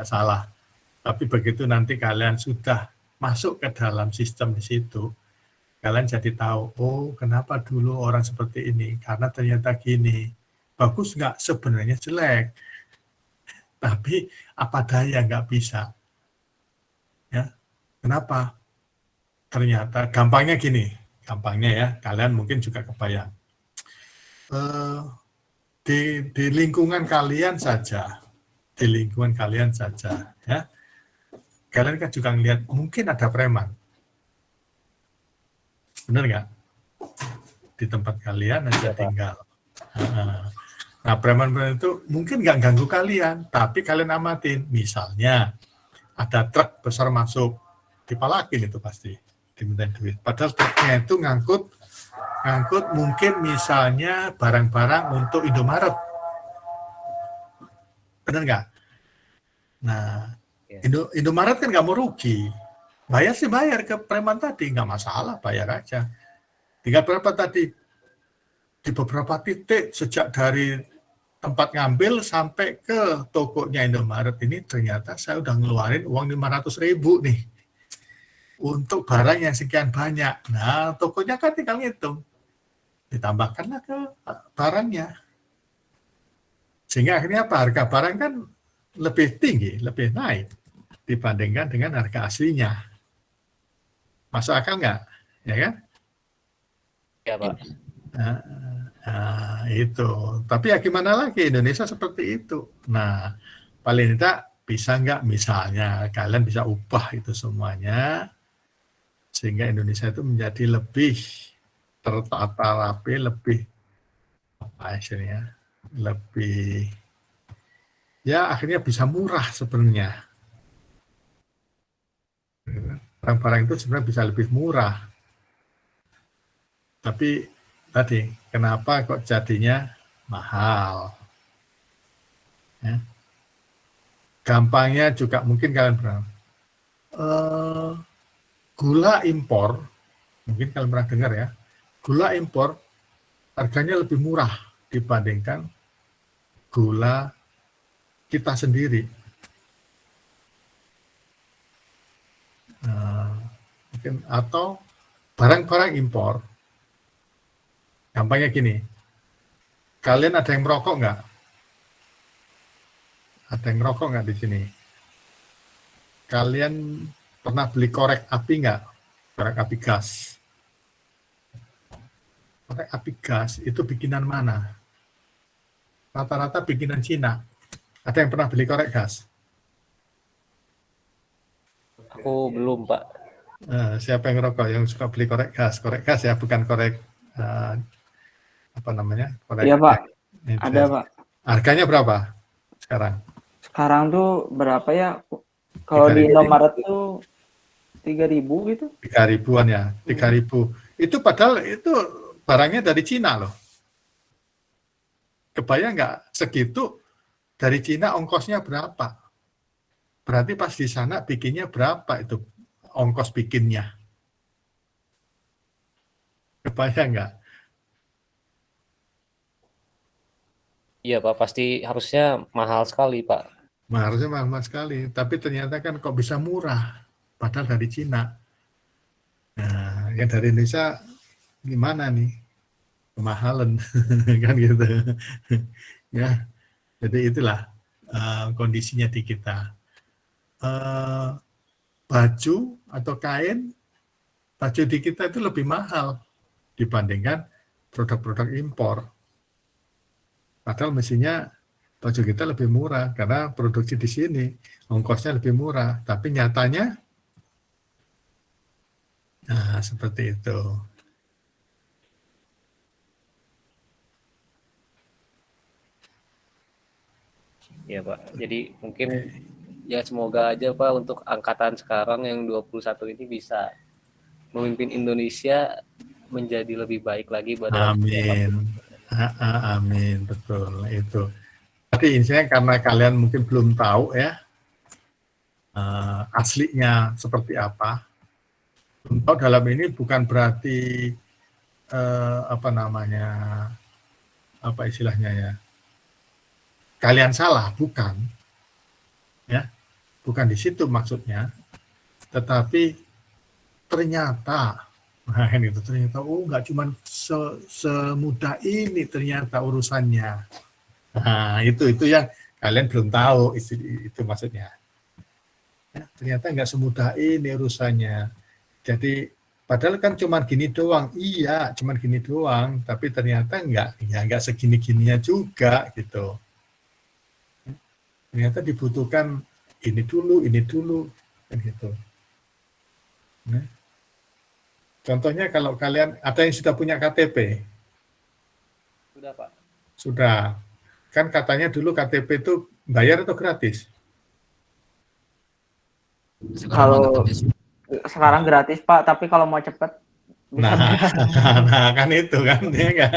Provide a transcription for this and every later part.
nggak salah. Tapi begitu nanti kalian sudah masuk ke dalam sistem di situ, kalian jadi tahu, oh kenapa dulu orang seperti ini, karena ternyata gini. Bagus nggak? Sebenarnya jelek. Tapi apa daya nggak bisa. Ya, kenapa? Ternyata gampangnya gini, gampangnya ya, kalian mungkin juga kebayang. Di lingkungan kalian saja, ya, kalian kan juga ngelihat mungkin ada preman, benar nggak? Di tempat kalian aja tinggal. Nah, preman-preman itu mungkin nggak ganggu kalian, tapi kalian amatin. Misalnya ada truk besar masuk, dipalakin itu pasti, dimintain duit. Padahal truknya itu ngangkut mungkin misalnya barang-barang untuk Indomaret. Benar nggak? Nah, Indomaret kan nggak mau rugi. Bayar sih bayar ke preman tadi, nggak masalah, bayar aja. Tinggal berapa tadi? Di beberapa titik, sejak dari tempat ngambil sampai ke tokonya Indomaret ini, ternyata saya udah ngeluarin uang 500.000 nih. Untuk barang yang sekian banyak. Nah, tokonya kan tinggal ngitung. Ditambahkanlah ke barangnya. Sehingga akhirnya apa? Harga barang kan lebih tinggi, lebih naik dibandingkan dengan harga aslinya. Masuk akal nggak? Ya kan? Ya, Pak. Nah, itu. Tapi ya gimana lagi, Indonesia seperti itu. Nah, paling tidak bisa nggak misalnya kalian bisa ubah itu semuanya, sehingga Indonesia itu menjadi lebih tertata rapi, lebih apa istilahnya, lebih ya akhirnya bisa murah sebenarnya. Barang-barang itu sebenarnya bisa lebih murah. Tapi tadi, kenapa kok jadinya mahal? Ya. Gampangnya juga mungkin kalian pernah. Gula impor, mungkin kalian pernah dengar ya, gula impor harganya lebih murah dibandingkan gula kita sendiri. Mungkin atau barang-barang impor. Gampangnya gini, kalian ada yang merokok nggak? Ada yang merokok nggak di sini? Kalian pernah beli korek api nggak? Korek api gas. Korek api gas itu bikinan mana? Rata-rata bikinan Cina. Ada yang pernah beli korek gas? Aku belum, Pak. Siapa yang ngerokok yang suka beli korek gas? Korek gas ya, bukan korek apa namanya? Korek. Iya, Pak. Itu. Ada, Pak. Harganya berapa sekarang? Sekarang tuh berapa ya? Kalau di Indomaret tuh 3.000 gitu. 3.000-an ya, 3.000. Itu padahal itu barangnya dari Cina loh. Kebayang nggak segitu dari Cina ongkosnya berapa? Berarti pas di sana bikinnya berapa itu ongkos bikinnya? Kebayang nggak? Iya, Pak. Pasti harusnya mahal sekali, Pak. Harusnya mahal sekali, tapi ternyata kan kok bisa murah, padahal dari Cina. Nah, yang dari Indonesia gimana nih? Kemahalan, kan gitu. Ya, jadi itulah kondisinya di kita. Baju atau kain, baju di kita itu lebih mahal dibandingkan produk-produk impor. Padahal mestinya baju kita lebih murah karena produksi di sini, ongkosnya lebih murah. Tapi nyatanya, nah seperti itu. Ya, Pak. Jadi mungkin ya semoga aja, Pak, untuk angkatan sekarang yang 21 ini bisa memimpin Indonesia menjadi lebih baik lagi pada Amin. Amin, betul itu. Tapi intinya karena kalian mungkin belum tahu ya aslinya seperti apa. Belum tahu dalam ini bukan berarti apa namanya, apa istilahnya ya, kalian salah, bukan. Ya, bukan di situ maksudnya, tetapi ternyata, nah itu ternyata, nggak cuma semudah ini ternyata urusannya. Nah itu yang kalian belum tahu, itu maksudnya. Ya, ternyata nggak semudah ini urusannya. Jadi padahal kan cuma gini doang, iya cuma gini doang, tapi ternyata nggak segini-gininya juga gitu. Ternyata dibutuhkan ini dulu, kan gitu. Nah, contohnya kalau kalian ada yang sudah punya KTP, Sudah Pak. sudah, kan katanya dulu KTP itu bayar atau gratis? Kalau sekarang gratis Pak, tapi kalau mau cepet bisa bayar. Nah kan itu kan ya kan.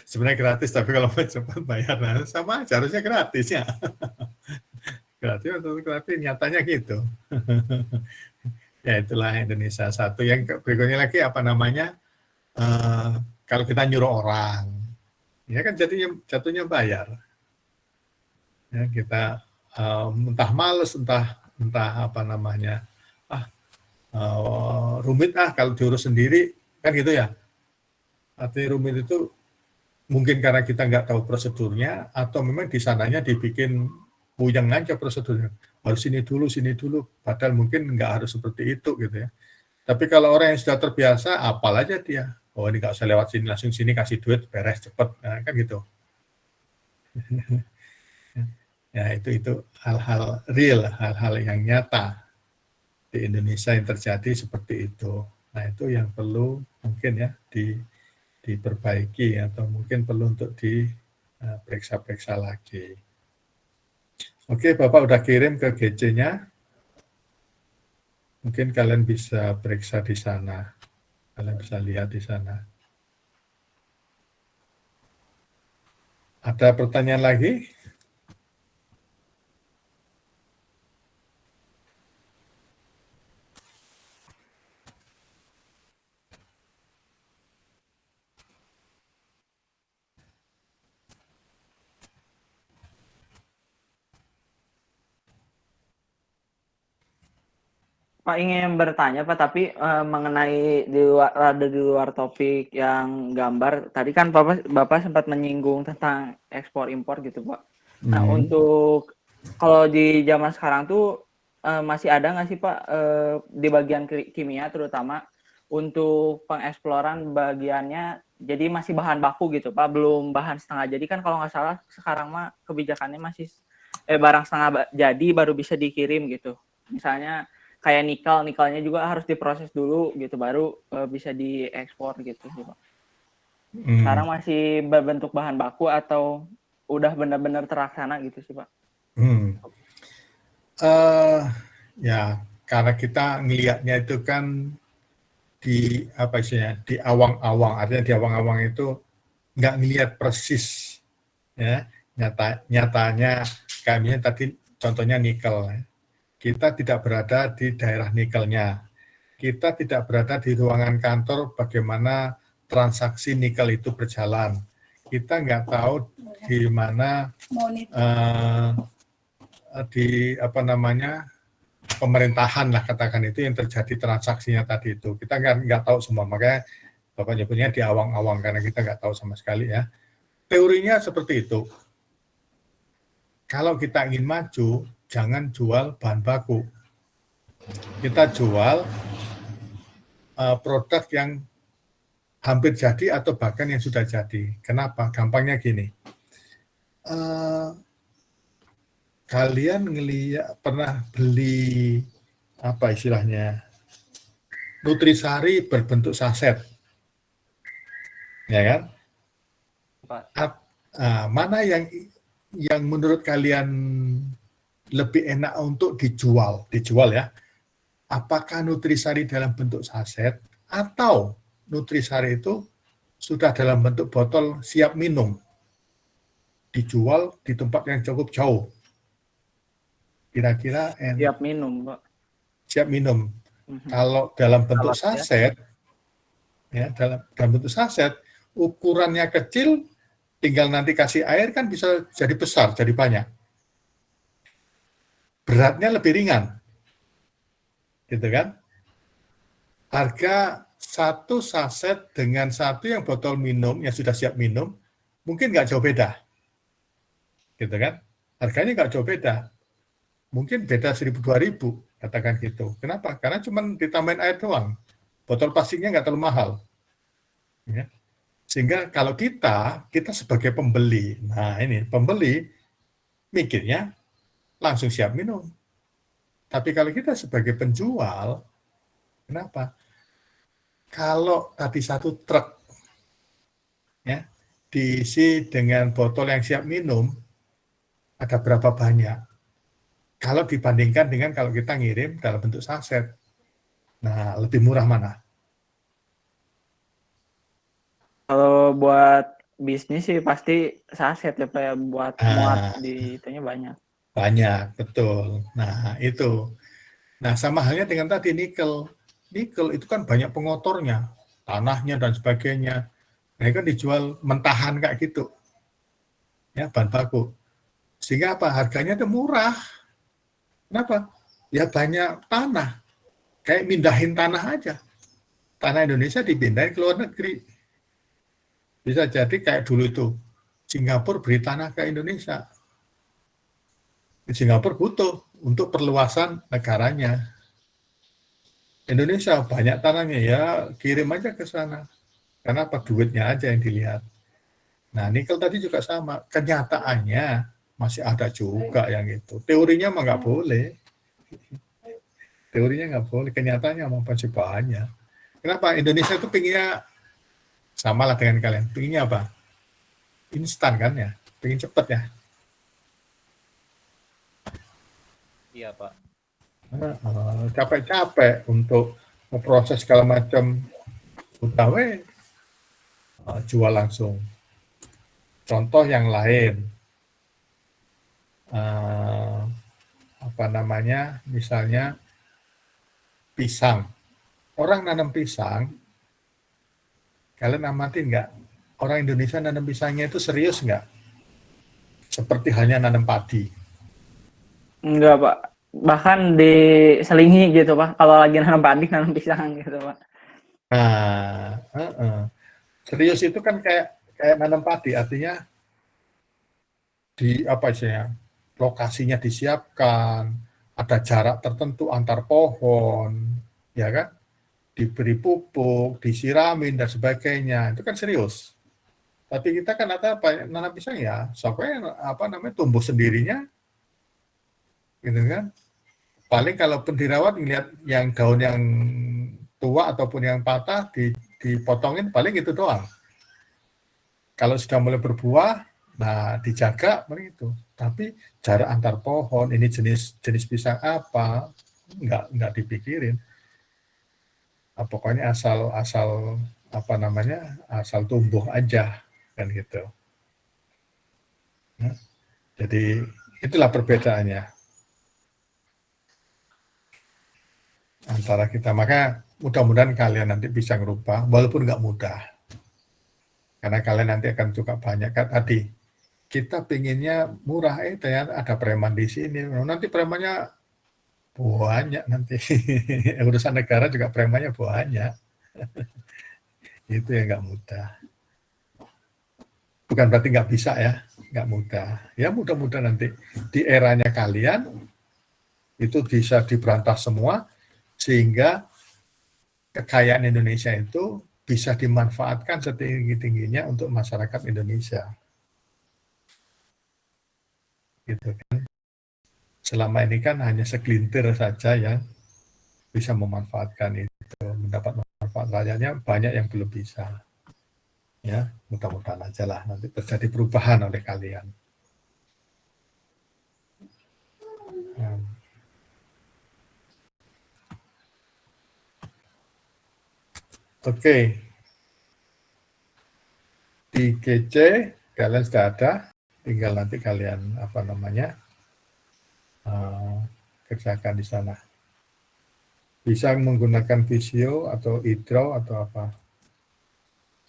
Sebenarnya gratis tapi kalau mau cepat bayar, nah sama aja harusnya gratis ya. Gratis atau gratis nyatanya gitu. Ya itulah Indonesia satu. Yang berikutnya lagi apa namanya? Kalau kita nyuruh orang, ya kan jatuhnya bayar. Ya, kita entah males, entah apa namanya, rumit kalau diurus sendiri kan gitu ya. Artinya rumit itu mungkin karena kita nggak tahu prosedurnya atau memang di sananya dibikin puyeng aja prosedurnya. Harus sini dulu, padahal mungkin nggak harus seperti itu gitu ya. Tapi kalau orang yang sudah terbiasa, apal aja dia. Oh ini nggak usah lewat sini, langsung sini kasih duit, beres cepet, nah, kan gitu. Ya itu hal-hal real, hal-hal yang nyata di Indonesia yang terjadi seperti itu. Nah itu yang perlu mungkin ya diperbaiki atau mungkin perlu untuk diperiksa-periksa lagi. Oke, Bapak udah kirim ke GC-nya. Mungkin kalian bisa periksa di sana. Kalian bisa lihat di sana. Ada pertanyaan lagi? Pak ingin bertanya Pak, tapi mengenai di luar topik yang gambar, tadi kan Bapak sempat menyinggung tentang ekspor impor gitu Pak. Nah untuk kalau di zaman sekarang tuh masih ada nggak sih Pak di bagian kimia terutama untuk pengeksploran bagiannya jadi masih bahan baku gitu Pak, belum bahan setengah jadi kan kalau nggak salah sekarang mah kebijakannya masih barang setengah jadi baru bisa dikirim gitu. Misalnya kayak nikelnya juga harus diproses dulu gitu baru bisa diekspor gitu sih Pak. Sekarang masih berbentuk bahan baku atau udah benar-benar terlaksana gitu sih Pak? Ya karena kita ngelihatnya itu kan di apa istilahnya di awang-awang, artinya di awang-awang itu nggak ngelihat persis ya nyatanya kayaknya tadi contohnya nikel. Kita tidak berada di daerah nikelnya. Kita tidak berada di ruangan kantor bagaimana transaksi nikel itu berjalan. Kita nggak tahu di mana di apa namanya pemerintahan lah katakan itu yang terjadi transaksinya tadi itu. Kita nggak tahu semua, makanya Bapak nyebutnya di awang-awang karena kita nggak tahu sama sekali ya. Teorinya seperti itu. Kalau kita ingin maju, jangan jual bahan baku. Kita jual produk yang hampir jadi atau bahkan yang sudah jadi. Kenapa? Gampangnya gini. Kalian pernah beli apa istilahnya? Nutrisari berbentuk saset. Ya kan? Mana yang menurut kalian lebih enak untuk dijual ya? Apakah Nutrisari dalam bentuk saset atau Nutrisari itu sudah dalam bentuk botol siap minum, dijual di tempat yang cukup jauh? Kira-kira siap minum, Pak. Siap minum. Kalau dalam bentuk saset, ya dalam bentuk saset, ukurannya kecil, tinggal nanti kasih air kan bisa jadi besar, jadi banyak. beratnya lebih ringan, gitu kan? Harga satu saset dengan satu yang botol minum yang sudah siap minum mungkin nggak jauh beda, gitu kan? Harganya nggak jauh beda, mungkin beda 1.000-2.000, katakan gitu. Kenapa? Karena cuma ditambahin air doang, botol plastiknya nggak terlalu mahal. Ya. Sehingga kalau kita sebagai pembeli, nah ini pembeli mikirnya langsung siap minum. Tapi kalau kita sebagai penjual, kenapa? Kalau tadi satu truk ya diisi dengan botol yang siap minum, ada berapa banyak? Kalau dibandingkan dengan kalau kita ngirim dalam bentuk saset, nah lebih murah mana? Kalau buat bisnis sih pasti saset ya Pak ya, buat muat Nah, di itunya banyak. banyak, betul. Nah, itu. Nah, sama halnya dengan tadi nikel. Nikel itu kan banyak pengotornya, tanahnya dan sebagainya. Mereka dijual mentahan kayak gitu, ya bahan baku. Sehingga apa? Harganya itu murah. Kenapa? Ya banyak tanah. Kayak mindahin tanah aja. Tanah Indonesia dipindahin ke luar negeri. Bisa jadi kayak dulu itu Singapura beri tanah ke Indonesia. Singapura butuh untuk perluasan negaranya. Indonesia banyak tanahnya, ya kirim aja ke sana. Karena apa? Duitnya aja yang dilihat. Nah, nikel tadi juga sama. Kenyataannya masih ada juga yang itu. Teorinya mah nggak boleh. Teorinya nggak boleh. Kenyataannya mah masih banyak. Kenapa? Indonesia itu pinginnya sama lah dengan kalian. Pinginnya apa? Instan kan ya. Pingin cepet ya. Iya, Pak. Capek-capek untuk memproses segala macam. Utawe jual langsung. Contoh yang lain. Apa namanya? Misalnya pisang. Orang nanam pisang, kalian amatin nggak? Orang Indonesia nanam pisangnya itu serius nggak? Seperti halnya nanam padi. Enggak Pak, bahkan diselingi gitu Pak, kalau lagi nanam padi nanam pisang gitu Pak. Nah, serius itu kan kayak nanam padi, artinya di apa istilahnya, lokasinya disiapkan, ada jarak tertentu antar pohon, ya kan? Diberi pupuk, disiramin dan sebagainya, itu kan serius. Tapi kita kan apa nanam pisang ya, sampai apa namanya tumbuh sendirinya, gitu kan? Paling kalau dirawat ngelihat yang daun yang tua ataupun yang patah dipotongin paling itu doang. Kalau sudah mulai berbuah, nah dijaga begitu. Tapi jarak antar pohon, ini jenis pisang apa, nggak dipikirin. Pokoknya asal apa namanya, asal tumbuh aja kan gitu. Nah, jadi itulah perbedaannya antara kita. Maka mudah-mudahan kalian nanti bisa ngerubah, walaupun nggak mudah. Karena kalian nanti akan juga banyak kan tadi. Kita pinginnya murah, ternyata ada preman di sini. Nanti premannya banyak nanti. Urusan negara juga premannya banyak. Itu yang nggak mudah. Bukan berarti nggak bisa ya, nggak mudah. Ya mudah-mudahan nanti di eranya kalian itu bisa diberantas semua, sehingga kekayaan Indonesia itu bisa dimanfaatkan setinggi-tingginya untuk masyarakat Indonesia. Gitu kan. Selama ini kan hanya segelintir saja yang bisa memanfaatkan itu, mendapat manfaat, rakyatnya banyak yang belum bisa. Ya, mudah-mudahan aja lah nanti terjadi perubahan oleh kalian. Oke. Di GC kalian sudah ada, tinggal nanti kalian apa namanya kerjakan di sana. Bisa menggunakan Visio atau eDraw atau apa,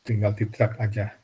tinggal di drag aja.